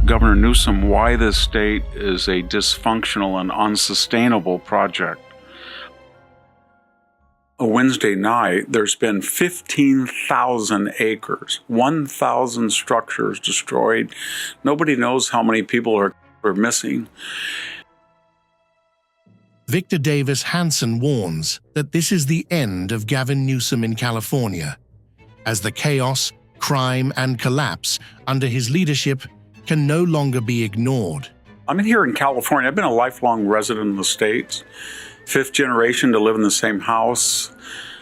Governor Newsom why this state is a dysfunctional and unsustainable project. A Wednesday night, there's been 15,000 acres, 1,000 structures destroyed. Nobody knows how many people are missing. Victor Davis Hanson warns that this is the end of Gavin Newsom in California, as the chaos, crime, and collapse under his leadership can no longer be ignored. I'm here in California. I've been a lifelong resident of the States, fifth generation to live in the same house.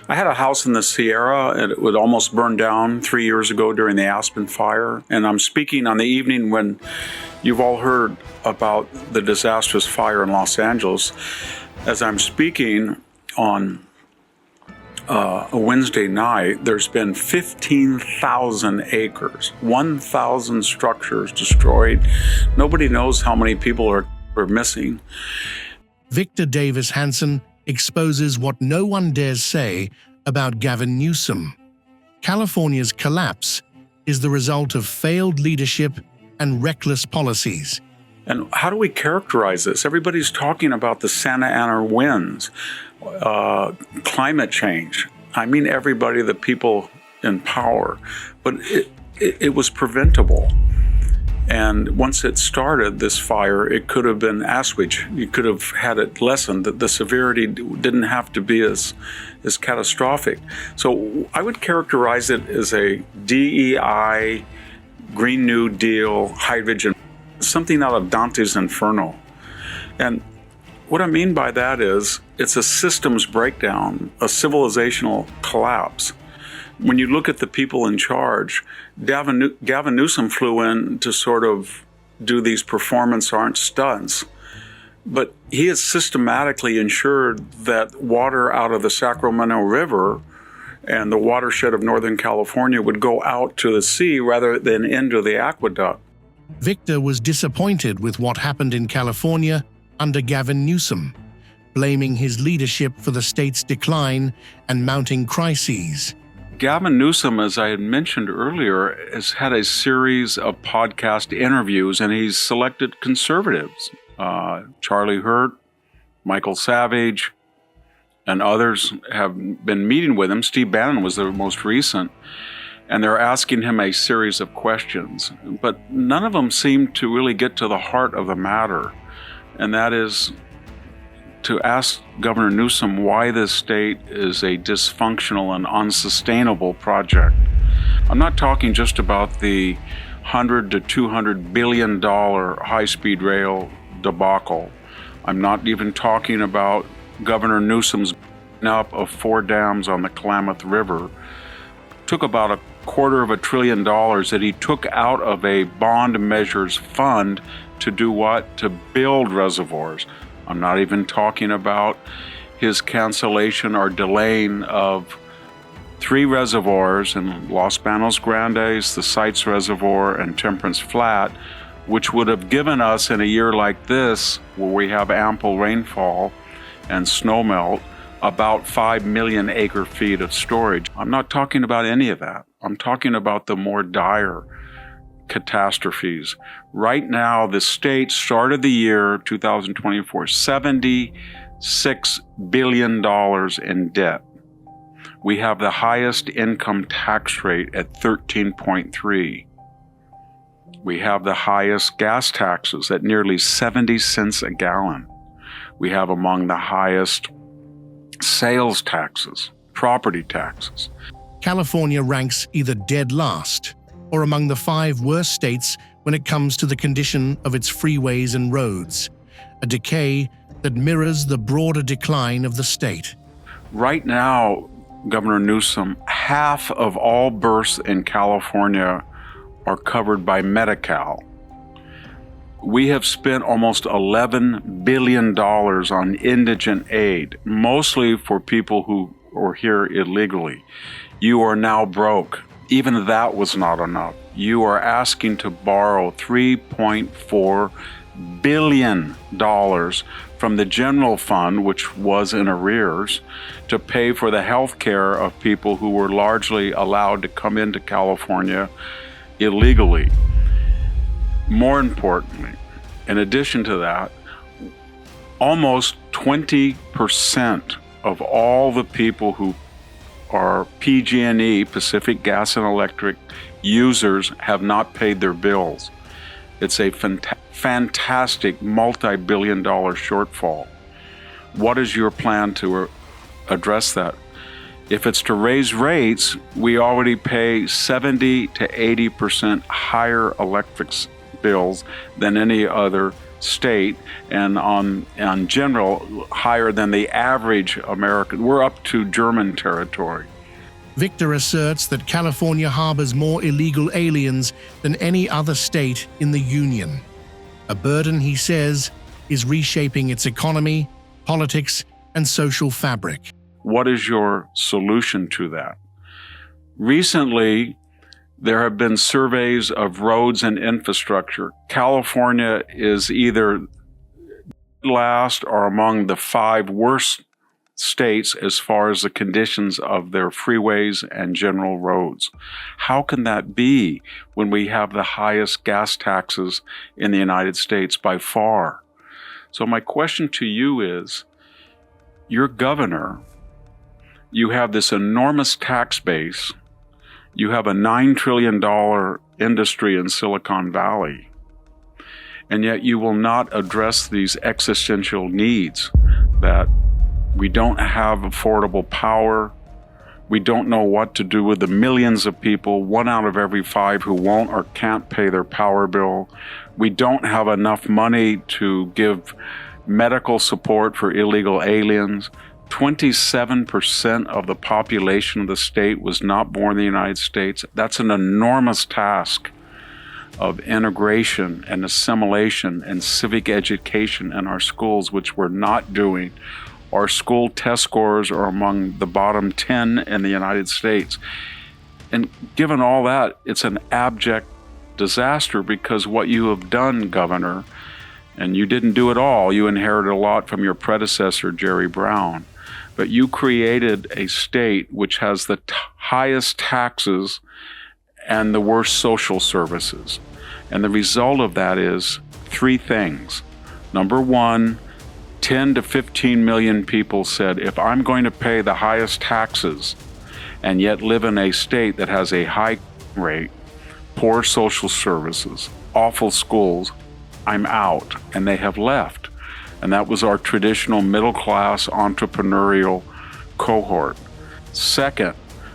I had a house in the Sierra, and it would almost burn down 3 years ago during the Aspen fire. And I'm speaking on the evening when you've all heard about the disastrous fire in Los Angeles. As I'm speaking on a Wednesday night, there's been 15,000 acres, 1,000 structures destroyed. Nobody knows how many people are missing. Victor Davis Hanson exposes what no one dares say about Gavin Newsom. California's collapse is the result of failed leadership and reckless policies. And how do we characterize this? Everybody's talking about the Santa Ana winds, climate change. I mean everybody, the people in power. But it was preventable. And once it started, this fire, it could have been assuaged. You could have had it lessened, that the severity didn't have to be as catastrophic. So I would characterize it as a DEI, Green New Deal, hydrogen, something out of Dante's Inferno. And what I mean by that is it's a systems breakdown, a civilizational collapse. When you look at the people in charge, Gavin Newsom flew in to sort of do these performance art stunts, but he has systematically ensured that water out of the Sacramento River and the watershed of Northern California would go out to the sea rather than into the aqueduct. Victor was disappointed with what happened in California under Gavin Newsom, blaming his leadership for the state's decline and mounting crises. Gavin Newsom, as I had mentioned earlier, has had a series of podcast interviews, and he's selected conservatives. Charlie Hurt, Michael Savage, and others have been meeting with him. Steve Bannon was the most recent, and they're asking him a series of questions. But none of them seem to really get to the heart of the matter, and that is to ask Governor Newsom why this state is a dysfunctional and unsustainable project. I'm not talking just about the $100 to $200 billion high-speed rail debacle. I'm not even talking about Governor Newsom's up of 4 dams on the Klamath River. Took about $250 billion that he took out of a bond measures fund to do what? To build reservoirs. I'm not even talking about his cancellation or delaying of 3 reservoirs in Los Banos Grandes, the Sites Reservoir, and Temperance Flat, which would have given us in a year like this, where we have ample rainfall and snowmelt, about 5 million acre feet of storage. I'm not talking about any of that. I'm talking about the more dire catastrophes. Right now, the state started the year 2024, $76 billion in debt. We have the highest income tax rate at 13.3. We have the highest gas taxes at nearly 70 cents a gallon. We have among the highest sales taxes, property taxes. California ranks either dead last or among the 5 worst states when it comes to the condition of its freeways and roads, a decay that mirrors the broader decline of the state. Right now, Governor Newsom, half of all births in California are covered by Medi-Cal. We have spent almost $11 billion on indigent aid, mostly for people who are here illegally. You are now broke. Even that was not enough. You are asking to borrow $3.4 billion from the general fund, which was in arrears, to pay for the health care of people who were largely allowed to come into California illegally. More importantly, in addition to that, almost 20% of all the people who are PG&E, Pacific Gas and Electric users, have not paid their bills. It's a fantastic multi-billion-dollar shortfall. What is your plan to address that? If it's to raise rates, we already pay 70 to 80% higher electric bills than any other state, and on general, higher than the average American. We're up to German territory. Victor asserts that California harbors more illegal aliens than any other state in the Union. A burden, he says, is reshaping its economy, politics, and social fabric. What is your solution to that? Recently, there have been surveys of roads and infrastructure. California is either last or among the 5 worst states as far as the conditions of their freeways and general roads. How can that be when we have the highest gas taxes in the United States by far? So my question to you is, you're governor, you have this enormous tax base, you have a $9 trillion industry in Silicon Valley, and yet you will not address these existential needs that we don't have affordable power. We don't know what to do with the millions of people, 1 out of every 5 who won't or can't pay their power bill. We don't have enough money to give medical support for illegal aliens. 27% of the population of the state was not born in the United States. That's an enormous task of integration and assimilation and civic education in our schools, which we're not doing. Our school test scores are among the bottom 10 in the United States. And given all that, it's an abject disaster, because what you have done, Governor, and you didn't do it all, you inherited a lot from your predecessor, Jerry Brown, but you created a state which has the highest taxes and the worst social services. And the result of that is 3 things. Number 1, 10 to 15 million people said, if I'm going to pay the highest taxes and yet live in a state that has a high rate, poor social services, awful schools, I'm out. And they have left. And that was our traditional middle-class entrepreneurial cohort. Second,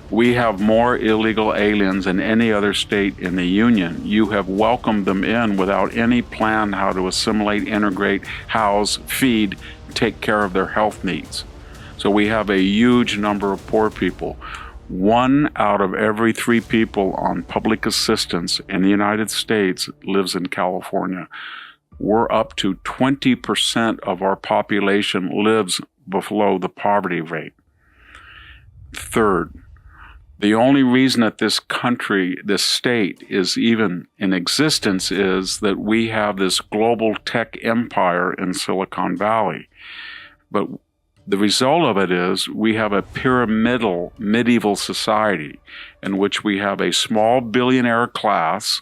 we have more illegal aliens than any other state in the union. You have welcomed them in without any plan how to assimilate, integrate, house, feed, take care of their health needs. So we have a huge number of poor people. 1 out of every 3 people on public assistance in the United States lives in California. We're up to 20% of our population lives below the poverty rate. Third, the only reason that this country, this state, is even in existence is that we have this global tech empire in Silicon Valley. But the result of it is we have a pyramidal medieval society in which we have a small billionaire class,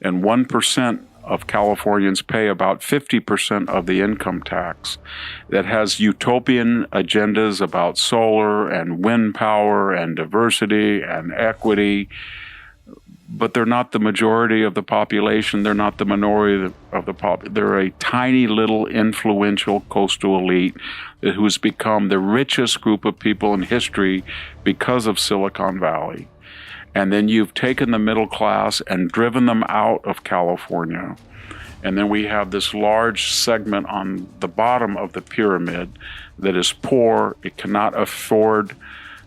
and 1% of Californians pay about 50% of the income tax, that has utopian agendas about solar and wind power and diversity and equity, but they're not the majority of the population. They're not the minority of the population. They're a tiny little influential coastal elite who's become the richest group of people in history because of Silicon Valley. And then you've taken the middle class and driven them out of California. And then we have this large segment on the bottom of the pyramid that is poor. It cannot afford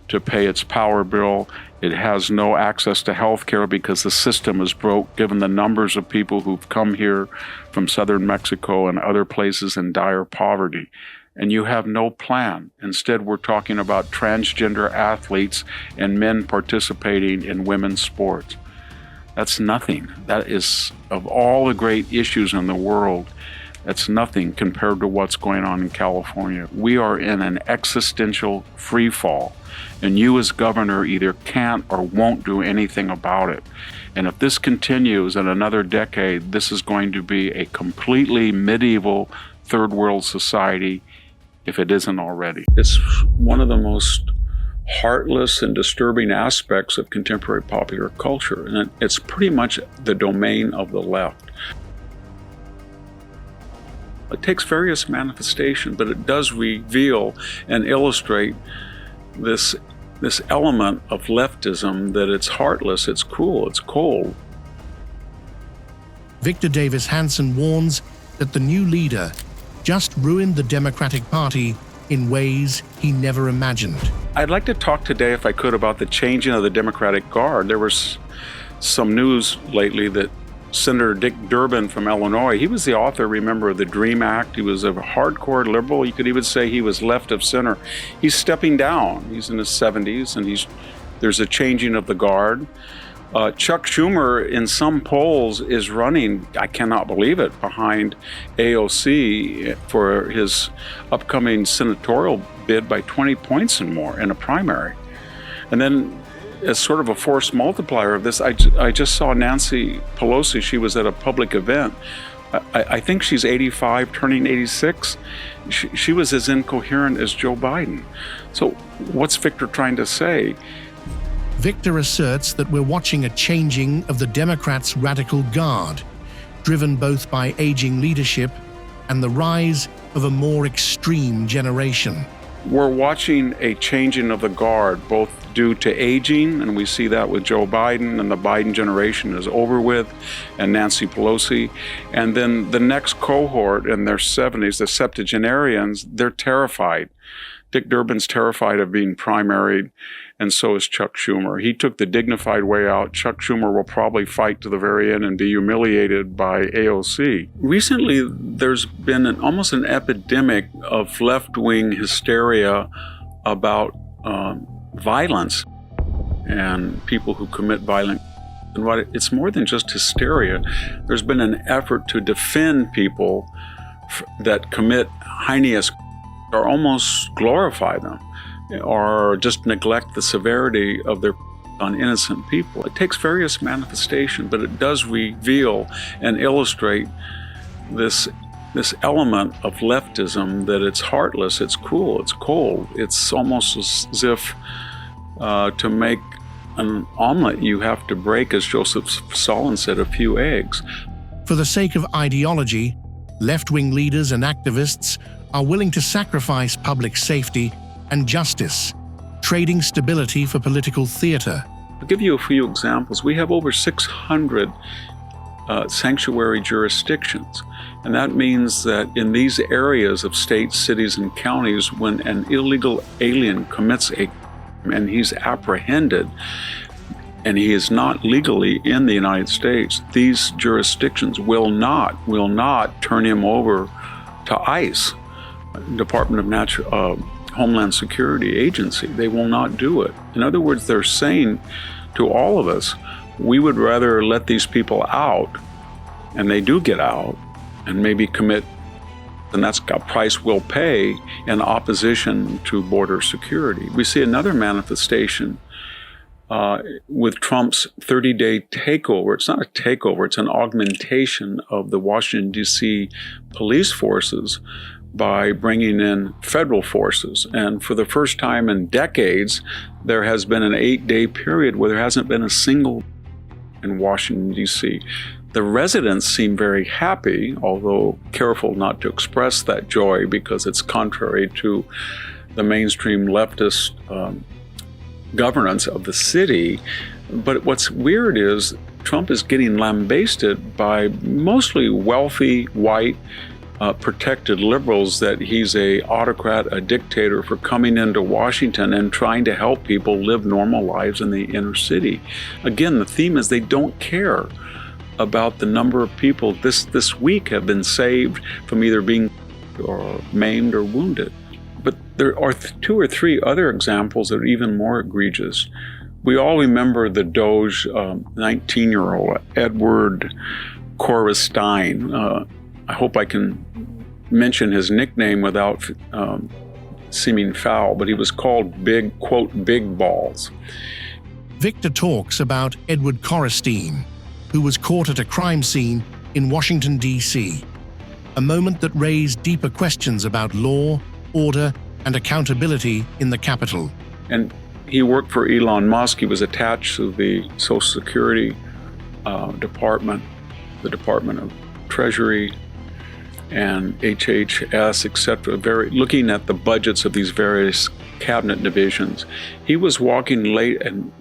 to pay its power bill. It has no access to health care because the system is broke, given the numbers of people who've come here from southern Mexico and other places in dire poverty. And you have no plan. Instead, we're talking about transgender athletes and men participating in women's sports. That's nothing. That is, of all the great issues in the world, that's nothing compared to what's going on in California. We are in an existential free fall, and you as governor either can't or won't do anything about it. And if this continues in another decade, this is going to be a completely medieval third world society, if it isn't already. It's one of the most heartless and disturbing aspects of contemporary popular culture, and it's pretty much the domain of the left. It takes various manifestations, but it does reveal and illustrate this element of leftism, that it's heartless, it's cruel, it's cold. Victor Davis Hanson warns that the new leader just ruined the Democratic Party in ways he never imagined. I'd like to talk today, if I could, about the changing of the Democratic Guard. There was some news lately that Senator Dick Durbin from Illinois, he was the author, remember, of the DREAM Act. He was a hardcore liberal. You could even say he was left of center. He's stepping down. He's in his 70s, and there's a changing of the guard. Chuck Schumer, in some polls, is running, I cannot believe it, behind AOC for his upcoming senatorial bid by 20 points and more in a primary. And then, as sort of a force multiplier of this, I just saw Nancy Pelosi. She was at a public event. I think she's 85, turning 86. She was as incoherent as Joe Biden. So what's Victor trying to say? Victor asserts that we're watching a changing of the Democrats' radical guard, driven both by aging leadership and the rise of a more extreme generation. We're watching a changing of the guard, both due to aging, and we see that with Joe Biden, and the Biden generation is over with, and Nancy Pelosi. And then the next cohort in their 70s, the septuagenarians, they're terrified. Dick Durbin's terrified of being primaried, and so is Chuck Schumer. He took the dignified way out. Chuck Schumer will probably fight to the very end and be humiliated by AOC. Recently, there's been almost an epidemic of left-wing hysteria about violence and people who commit violence. And it's more than just hysteria. There's been an effort to defend people that commit heinous or almost glorify them, or just neglect the severity of their on innocent people. It takes various manifestations, but it does reveal and illustrate this element of leftism, that it's heartless, it's cruel, it's cold. It's almost as if to make an omelet you have to break, as Joseph Stalin said, a few eggs. For the sake of ideology, left-wing leaders and activists are willing to sacrifice public safety and justice, trading stability for political theater. I'll give you a few examples. We have over 600 sanctuary jurisdictions, and that means that in these areas of states, cities, and counties, when an illegal alien commits a crime and he's apprehended and he is not legally in the United States, these jurisdictions will not turn him over to ICE, Department of Homeland Security agency. They will not do it. In other words, they're saying to all of us, we would rather let these people out, and they do get out, and maybe commit, and that's a price we'll pay in opposition to border security. We see another manifestation with Trump's 30-day takeover. It's not a takeover, it's an augmentation of the Washington, D.C. police forces by bringing in federal forces. And for the first time in decades, there has been an 8-day period where there hasn't been a single in Washington, D.C. The residents seem very happy, although careful not to express that joy because it's contrary to the mainstream leftist governance of the city. But what's weird is Trump is getting lambasted by mostly wealthy, white, protected liberals, that he's a autocrat, a dictator, for coming into Washington and trying to help people live normal lives in the inner city. Again, the theme is they don't care about the number of people this week have been saved from either being or maimed or wounded. But there are 2 or 3 other examples that are even more egregious. We all remember the Doge 19-year-old Edward Correstein. I hope I can mention his nickname without seeming foul, but he was called Big, quote, Big Balls. Victor talks about Edward Correstein, who was caught at a crime scene in Washington, D.C., a moment that raised deeper questions about law, order, and accountability in the Capitol. And he worked for Elon Musk. He was attached to the Social Security Department, the Department of Treasury, and HHS, etc., looking at the budgets of these various cabinet divisions. He was walking late in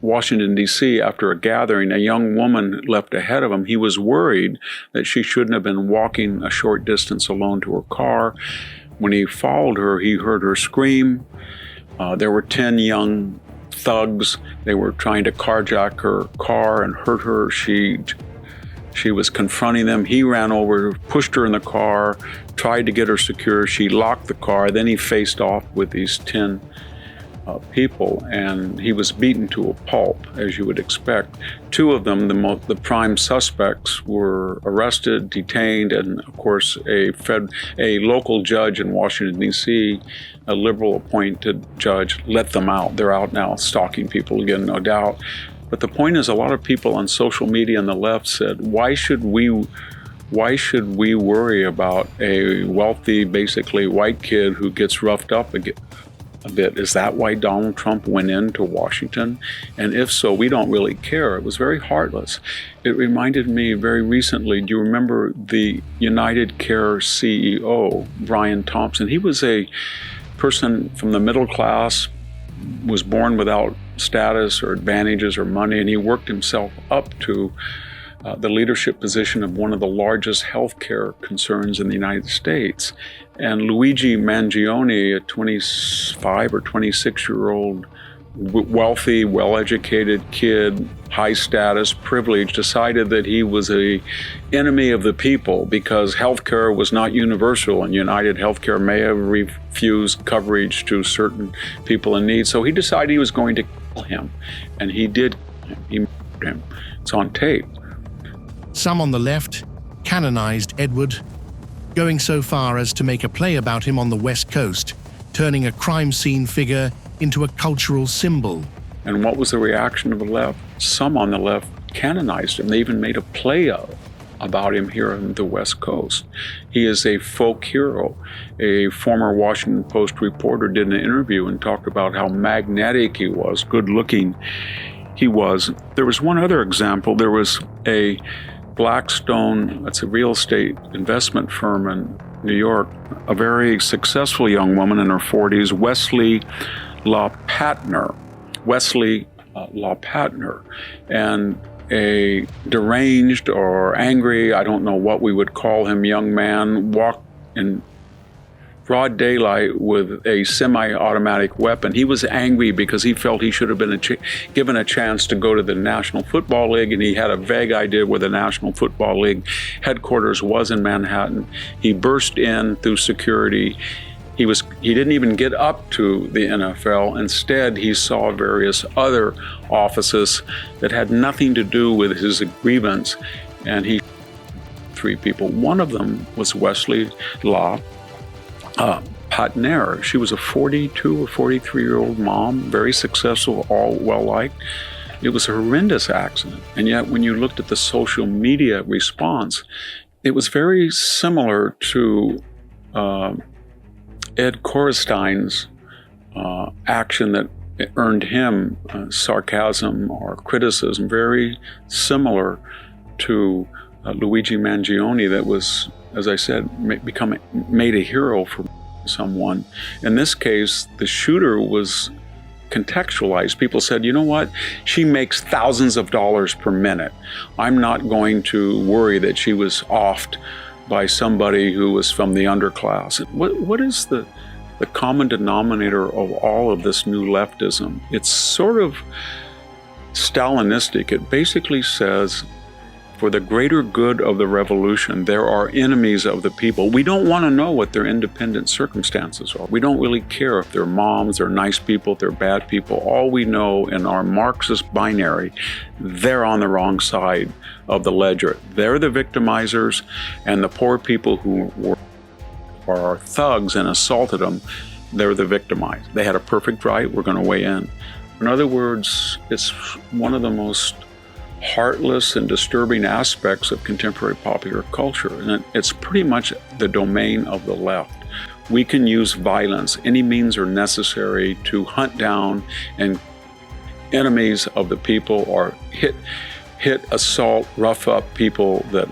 Washington, D.C. after a gathering. A young woman left ahead of him. He was worried that she shouldn't have been walking a short distance alone to her car. When he followed her, he heard her scream. There were 10 young thugs. They were trying to carjack her car and hurt her. She was confronting them. He ran over, pushed her in the car, tried to get her secure. She locked the car. Then he faced off with these 10 people, and he was beaten to a pulp, as you would expect. 2 of them, the prime suspects, were arrested, detained, and of course a local judge in Washington, D.C., a liberal appointed judge, let them out. They're out now stalking people again, no doubt. But the point is, a lot of people on social media on the left said, why should we worry about a wealthy, basically white kid who gets roughed up a bit? Is that why Donald Trump went into Washington? And if so, we don't really care. It was very heartless. It reminded me very recently, do you remember the United Care CEO, Brian Thompson? He was a person from the middle class, was born without status or advantages or money, and he worked himself up to the leadership position of one of the largest healthcare concerns in the United States. And Luigi Mangione, a 25 or 26-year-old wealthy, well-educated kid, high status, privileged, decided that he was an enemy of the people because healthcare was not universal, and United Healthcare may have refused coverage to certain people in need. So he decided he was going to kill him, and he did. He murdered him. It's on tape. Some on the left canonized Edward, going so far as to make a play about him on the West Coast, turning a crime scene figure into a cultural symbol. And what was the reaction of the left? Some on the left canonized him. They even made a play about him here on the West Coast. He is a folk hero. A former Washington Post reporter did an interview and talked about how magnetic he was, good looking he was. There was one other example. There was a Blackstone, that's a real estate investment firm in New York, a very successful young woman in her 40s, Wesley LaPatner, and a deranged or angry, I don't know what we would call him, young man walked in broad daylight with a semi-automatic weapon. He was angry because he felt he should have been given a chance to go to the National Football League, and he had a vague idea where the National Football League headquarters was in Manhattan. He burst in through security. He didn't even get up to the NFL. Instead, he saw various other offices that had nothing to do with his grievance, and he 3 people. One of them was Wesley LaPatner. She was a 42 or 43-year-old mom, very successful, all well-liked. It was a horrendous accident. And yet, when you looked at the social media response, it was very similar to Ed Correstein's action that earned him sarcasm or criticism, very similar to Luigi Mangione, that was, as I said, made a hero for someone. In this case, the shooter was contextualized. People said, you know what? She makes thousands of dollars per minute. I'm not going to worry that she was offed by somebody who was from the underclass. What is the common denominator of all of this new leftism? It's sort of Stalinistic. It basically says, for the greater good of the revolution, there are enemies of the people. We don't want to know what their independent circumstances are. We don't really care if they're moms, they're nice people, they're bad people. All we know in our Marxist binary, they're on the wrong side of the ledger. They're the victimizers, and the poor people who are thugs and assaulted them, they're the victimized. They had a perfect right, we're going to weigh in. In other words, it's one of the most heartless and disturbing aspects of contemporary popular culture, and it's pretty much the domain of the left. We can use violence. Any means are necessary to hunt down and enemies of the people, or hit, assault, rough up people that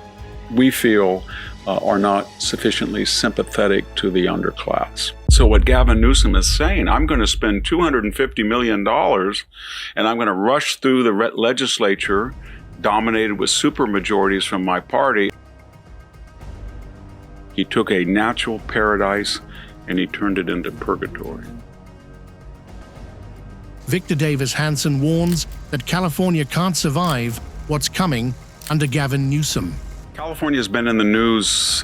we feel are not sufficiently sympathetic to the underclass. So what Gavin Newsom is saying, I'm going to spend $250 million and I'm going to rush through the legislature dominated with supermajorities from my party. He took a natural paradise and he turned it into purgatory. Victor Davis Hanson warns that California can't survive what's coming under Gavin Newsom. California has been in the news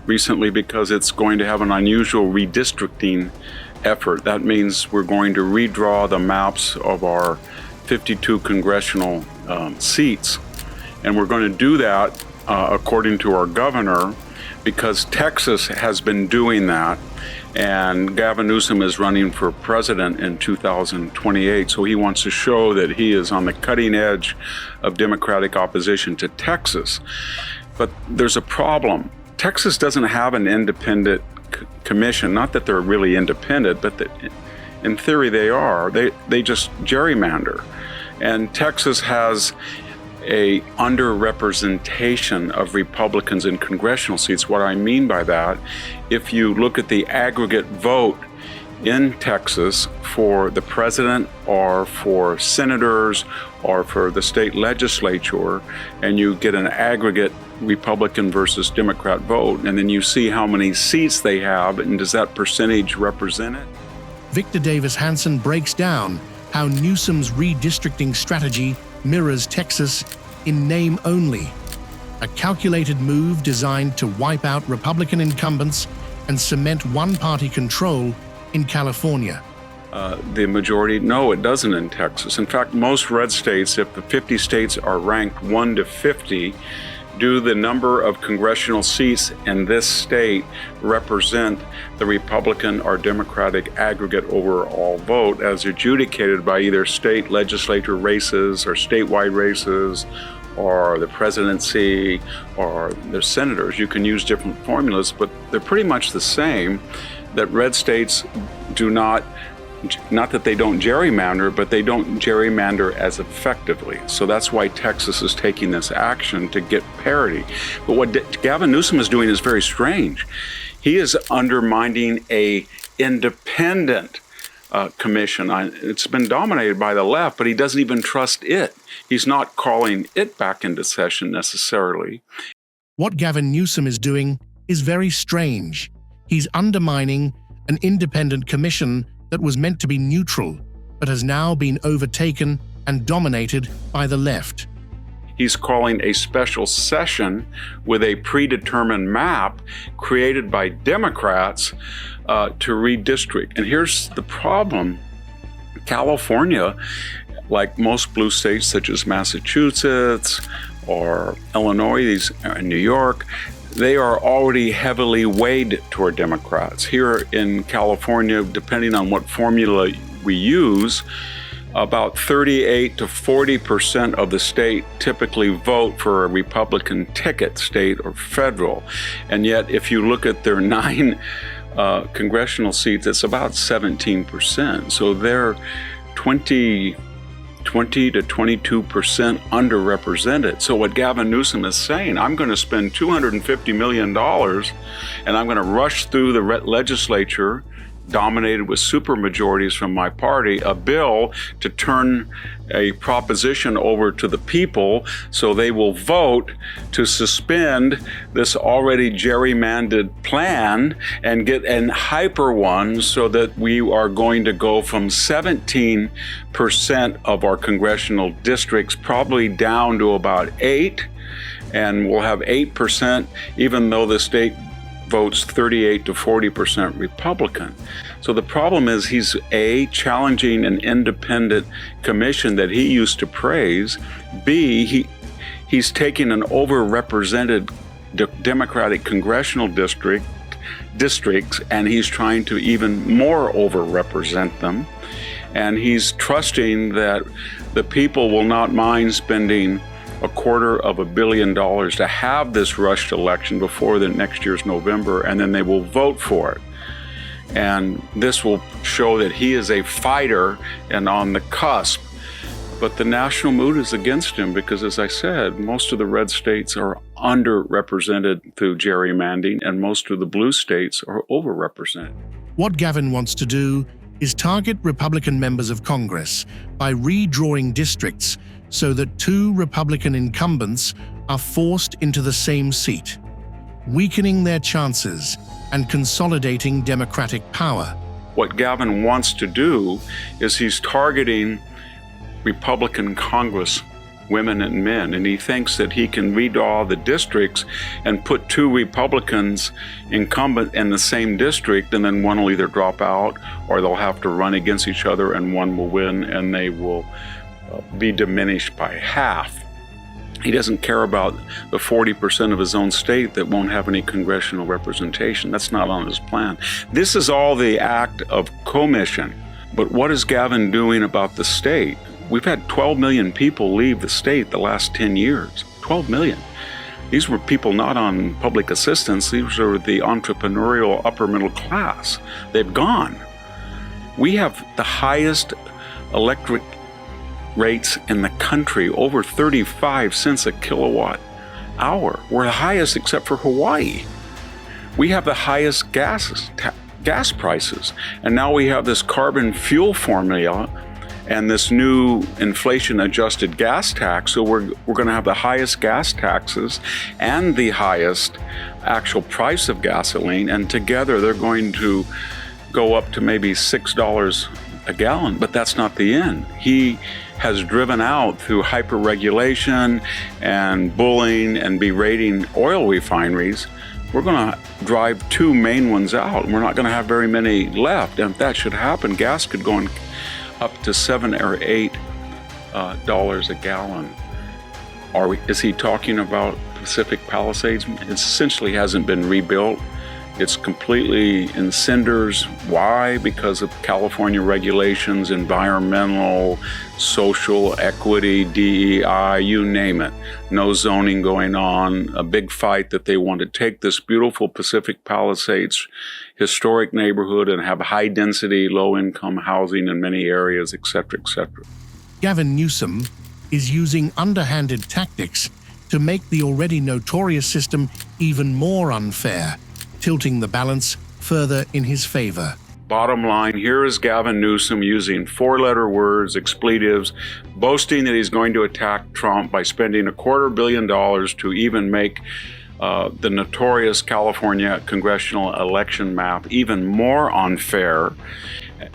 recently because it's going to have an unusual redistricting effort. That means we're going to redraw the maps of our 52 congressional seats. And we're going to do that, according to our governor, because Texas has been doing that. And Gavin Newsom is running for president in 2028, so he wants to show that he is on the cutting edge of Democratic opposition to Texas. But there's a problem. Texas doesn't have an independent commission. Not that they're really independent, but that in theory they are. They just gerrymander. And Texas has a underrepresentation of Republicans in congressional seats. What I mean by that, if you look at the aggregate vote in Texas for the president or for senators or for the state legislature, and you get an aggregate Republican versus Democrat vote, and then you see how many seats they have, and does that percentage represent it? Victor Davis Hanson breaks down how Newsom's redistricting strategy mirrors Texas in name only, a calculated move designed to wipe out Republican incumbents and cement one-party control in California. The majority, no, it doesn't in Texas. In fact, most red states, if the 50 states are ranked 1 to 50, do the number of congressional seats in this state represent the Republican or Democratic aggregate overall vote as adjudicated by either state legislature races or statewide races or the presidency or the senators? You can use different formulas, but they're pretty much the same, that red states do not that they don't gerrymander, but they don't gerrymander as effectively. So that's why Texas is taking this action to get parity. But what Gavin Newsom is doing is very strange. He is undermining a independent commission. It's been dominated by the left, but he doesn't even trust it. He's not calling it back into session necessarily. What Gavin Newsom is doing is very strange. He's undermining an independent commission that was meant to be neutral, but has now been overtaken and dominated by the left. He's calling a special session with a predetermined map created by Democrats to redistrict. And here's the problem. California, like most blue states such as Massachusetts or Illinois, New York, they are already heavily weighed toward Democrats. Here in California, depending on what formula we use, about 38 to 40% of the state typically vote for a Republican ticket, state or federal. And yet, if you look at their 9 congressional seats, it's about 17%. So they're 20 to 22% underrepresented. So what Gavin Newsom is saying, I'm going to spend $250 million and I'm going to rush through the legislature dominated with supermajorities from my party, a bill to turn a proposition over to the people so they will vote to suspend this already gerrymandered plan and get an hyper one so that we are going to go from 17% of our congressional districts probably down to about 8, and we'll have 8% even though the state votes 38 to 40% Republican. So the problem is he's A, challenging an independent commission that he used to praise. B, he's taking an overrepresented Democratic congressional districts and he's trying to even more overrepresent them. And he's trusting that the people will not mind spending $250 million to have this rushed election before the next year's November, and then they will vote for it. And this will show that he is a fighter and on the cusp. But the national mood is against him because, as I said, most of the red states are underrepresented through gerrymandering, and most of the blue states are overrepresented. What Gavin wants to do is target Republican members of Congress by redrawing districts so that 2 Republican incumbents are forced into the same seat, weakening their chances and consolidating Democratic power. What Gavin wants to do is he's targeting Republican Congress women and men, and he thinks that he can redraw the districts and put 2 Republicans incumbent in the same district, and then one will either drop out or they'll have to run against each other and one will win, and they will be diminished by half. He doesn't care about the 40% of his own state that won't have any congressional representation. That's not on his plan. This is all the act of commission. But what is Gavin doing about the state? We've had 12 million people leave the state the last 10 years. 12 million. These were people not on public assistance. These are the entrepreneurial upper middle class. They've gone. We have the highest electric rates in the country, over 35 cents a kilowatt hour. We're the highest except for Hawaii. We have the highest gas prices. And now we have this carbon fuel formula and this new inflation-adjusted gas tax, so we're going to have the highest gas taxes and the highest actual price of gasoline, and together they're going to go up to maybe $6 a gallon, but that's not the end. He has driven out through hyper-regulation and bullying and berating oil refineries. We're going to drive 2 main ones out, and we're not going to have very many left. And if that should happen, gas could go up to $7 or $8 a gallon. Is he talking about Pacific Palisades? It essentially hasn't been rebuilt. It's completely in cinders. Why? Because of California regulations, environmental, social, equity, DEI, you name it. No zoning going on, a big fight that they want to take this beautiful Pacific Palisades historic neighborhood and have high density, low income housing in many areas, et cetera, et cetera. Gavin Newsom is using underhanded tactics to make the already notorious system even more unfair, tilting the balance further in his favor. Bottom line, here is Gavin Newsom using 4-letter words, expletives, boasting that he's going to attack Trump by spending $250 million to even make the notorious California congressional election map even more unfair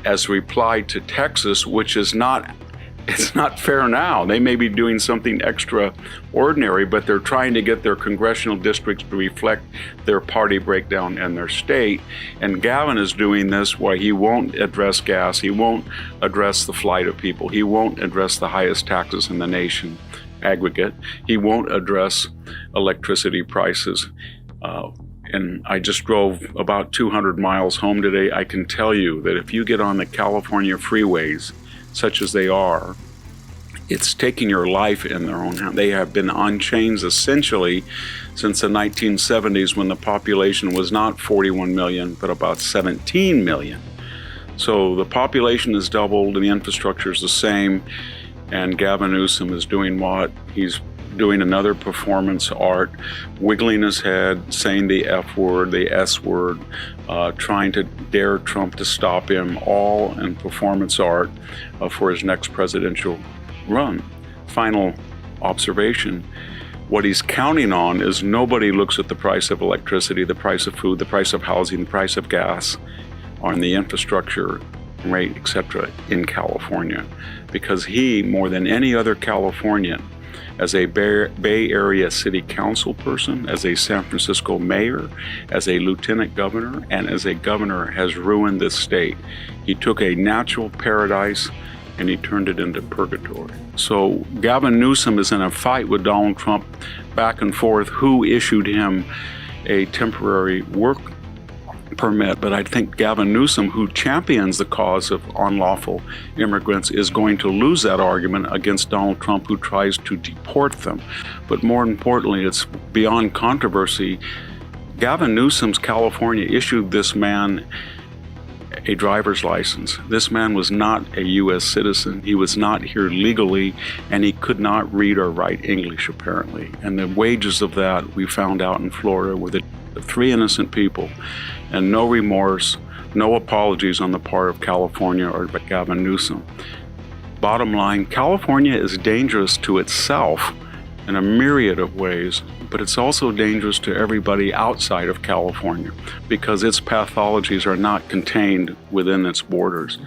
as reply to Texas, which is it's not fair now. They may be doing something extraordinary, but they're trying to get their congressional districts to reflect their party breakdown in their state. And Gavin is doing this while he won't address gas, he won't address the flight of people, he won't address the highest taxes in the nation aggregate, he won't address electricity prices. And I just drove about 200 miles home today. I can tell you that if you get on the California freeways, such as they are, it's taking your life in their own hand. They have been on chains essentially since the 1970s, when the population was not 41 million, but about 17 million. So the population has doubled and the infrastructure is the same. And Gavin Newsom is doing what? He's doing another performance art, wiggling his head, saying the F word, the S word, trying to dare Trump to stop him, all in performance art for his next presidential run. Final observation, what he's counting on is nobody looks at the price of electricity, the price of food, the price of housing, the price of gas, on the infrastructure rate, etc. in California. Because he, more than any other Californian, as a Bay Area City Council person, as a San Francisco mayor, as a lieutenant governor, and as a governor, has ruined this state. He took a natural paradise and he turned it into purgatory. So Gavin Newsom is in a fight with Donald Trump back and forth, who issued him a temporary work permit. But I think Gavin Newsom, who champions the cause of unlawful immigrants, is going to lose that argument against Donald Trump, who tries to deport them. But more importantly, it's beyond controversy. Gavin Newsom's California issued this man a driver's license. This man was not a U.S. citizen. He was not here legally, and he could not read or write English, apparently. And the wages of that, we found out in Florida, were the 3 innocent people, and no remorse, no apologies on the part of California or Gavin Newsom. Bottom line, California is dangerous to itself in a myriad of ways, but it's also dangerous to everybody outside of California because its pathologies are not contained within its borders.